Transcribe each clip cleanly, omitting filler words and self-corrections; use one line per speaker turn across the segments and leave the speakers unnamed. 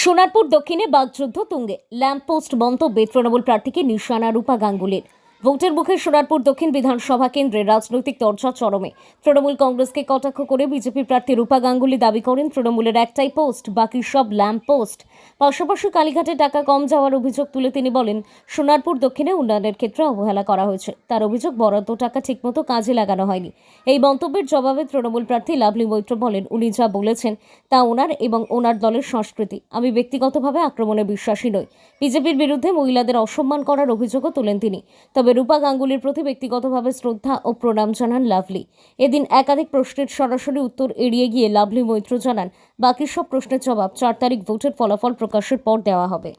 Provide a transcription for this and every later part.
সোনারপুর দক্ষিণে বাগযুদ্ধ তুঙ্গে, ল্যাম্পপোস্ট মন্তব্যে তৃণমূল প্রার্থীকে নিশানা রূপা গাঙ্গুলির। ভোটের মুখে সোনারপুর দক্ষিণ বিধানসভা কেন্দ্রে রাজনৈতিক চর্চা চরমে। তৃণমূল কংগ্রেসকে কটাক্ষ করে বিজেপি প্রার্থী রূপা গাঙ্গুলি দাবি করেন তৃণমূলের একটাই পোস্ট, বাকি সব ল্যাম্পপোস্ট। পাশাপাশি কালীঘাটে টাকা কম যাওয়ার অভিযোগ তুলে তিনি বলেন সোনারপুর দক্ষিণে উন্নয়নের ক্ষেত্রে অবহেলা করা হয়েছে। তার অভিযোগ বরাদ্দ টাকা ঠিকমতো কাজে লাগানো হয়নি। এই মন্তব্যের জবাবে তৃণমূল প্রার্থী লাভলি মৈত্র বলেন উনি যা বলেছেন তা ওনার এবং ওনার দলের সংস্কৃতি। আমি ব্যক্তিগতভাবে আক্রমণে বিশ্বাসী নই। বিজেপির বিরুদ্ধে মহিলাদের অসম্মান করার অভিযোগও তোলেন তিনি। তবে রূপা গাঙ্গুলির প্রতি ব্যক্তিগতভাবে শ্রদ্ধা ও প্রণাম জানান লাভলি। এদিন একাধিক প্রশ্নের সরাসরি উত্তর এড়িয়ে গিয়ে লাভলি মৈত্র জানান বাকি সব প্রশ্নের জবাব 4 তারিখ ভোটের ফলাফল প্রকাশের পর দেওয়া হবে।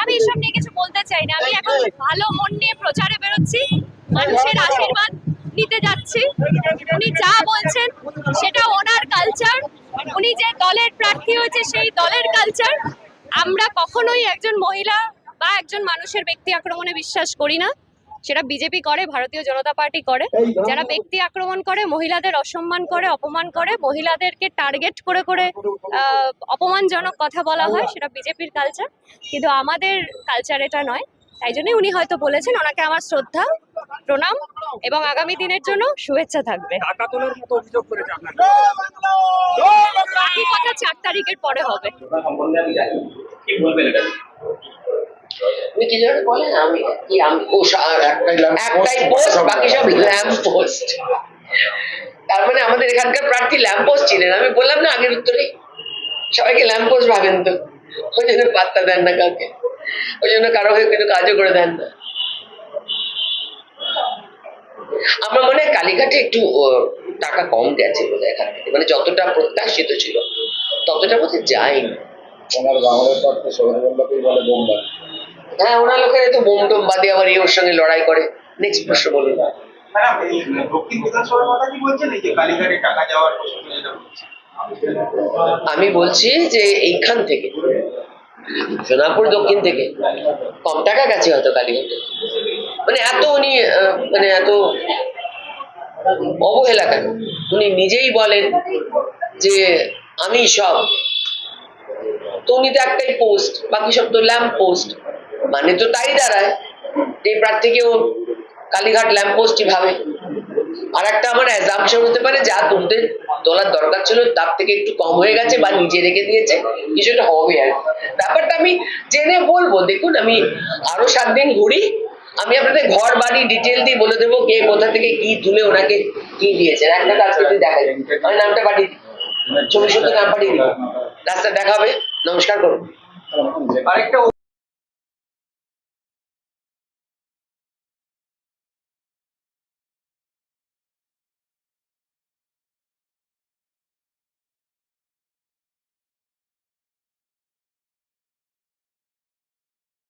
আমি এসব নিয়ে কিছু বলতে চাই না। আমি এখন ভালো মন নিয়ে প্রচারে বেরোচ্ছি, মানুষের আশীর্বাদ নিতে যাচ্ছি। উনি যা বলছেন সেটা ওনার কালচার, উনি যে দলের প্রার্থী হয়েছে সেই দলের কালচার। আমরা কখনোই একজন মহিলা বা একজন মানুষের ব্যক্তি আক্রমণে বিশ্বাস করি না। সেটা বিজেপি করে, ভারতীয় জনতা পার্টি করে। যারা ব্যক্তি আক্রমণ করে, মহিলাদের অসম্মান করে, অপমান করে, মহিলাদেরকে টার্গেট করে করে অপমানজনক কথা বলা হয়, সেটা বিজেপির কালচার। কিন্তু আমাদের কালচার এটা নয়। তাই জন্যই উনি হয়তো বলেছেন। ওনাকে আমার শ্রদ্ধা, প্রণাম এবং আগামী দিনের জন্য শুভেচ্ছা থাকবে। বাকি কথা 4 তারিখের পরে হবে।
কি জানেন বলেন, আমি একটাই পোস্ট, বাকি সব ল্যাম্প পোস্ট। তার মানে আমাদের এখানকার প্রার্থী ল্যাম্প পোস্ট ছিলেন। আমি বললাম না আগের উত্তরে, সবাইকে ল্যাম্প পোস্ট ভাবেন তো, ওই জন্য পাত্তা দেন না কাউকে, ওই জন্য কারো হয়ে কিন্তু কাজও করে দেন না। আমার মনে হয় কালীঘাটে একটু টাকা কম গেছে বোধ এখান থেকে, মানে যতটা প্রত্যাশিত ছিল ততটা বোধ যায়নি।
ওনার বাংলার প্রার্থী সৌরভকেই বলে বোমবাদ।
হ্যাঁ, ওনার লোকেরা তো বোম টোম বাদে আবার ওর সঙ্গে লড়াই করে। নেক্সট প্রশ্ন বলুন।
দক্ষিণ বিধানসভার কথা কি বলছেন, এই যে কালীঘাটে টাকা যাওয়ার প্রশ্ন যেটা বলছে?
আমি বলছি যে এইখান থেকে সোনারপুর দক্ষিণ থেকে কম টাকা গেছে হয়তো কালীঘাটে। মানে এত উনি মানে এত অবহেলা কেন? উনি নিজেই বলেন যে আমি সব, তো উনি তো একটাই পোস্ট, বাকি সব তো ল্যাম্প পোস্ট। মানে তো তাই দাঁড়ায় এই প্রার্থীকেও কালীঘাট ল্যাম্প পোস্টই ভাবে। আর একটা আমার অ্যাজাম্পশন হতে পারে যা তুলতে তোলার দরকার ছিল তার থেকে একটু কম হয়ে গেছে বা নিজে রেখে দিয়েছে, কিছুটা হবে আর ব্যাপারটা আমি জেনে বলবো। দেখুন, আমি আরো 7 দিন ঘুরি, আমি আপনাদের ঘর বাড়ি ডিটেল দিয়ে বলে দেবো কে কোথা থেকে কি তুলে ওনাকে কি দিয়েছেন। একটা কাজ যদি দেখা যায়, আমি নামটা পাঠিয়ে দিই, ছবি সত্যি নাম পাঠিয়ে দিই, রাস্তা দেখাবে। নমস্কার করুন।
আরেকটা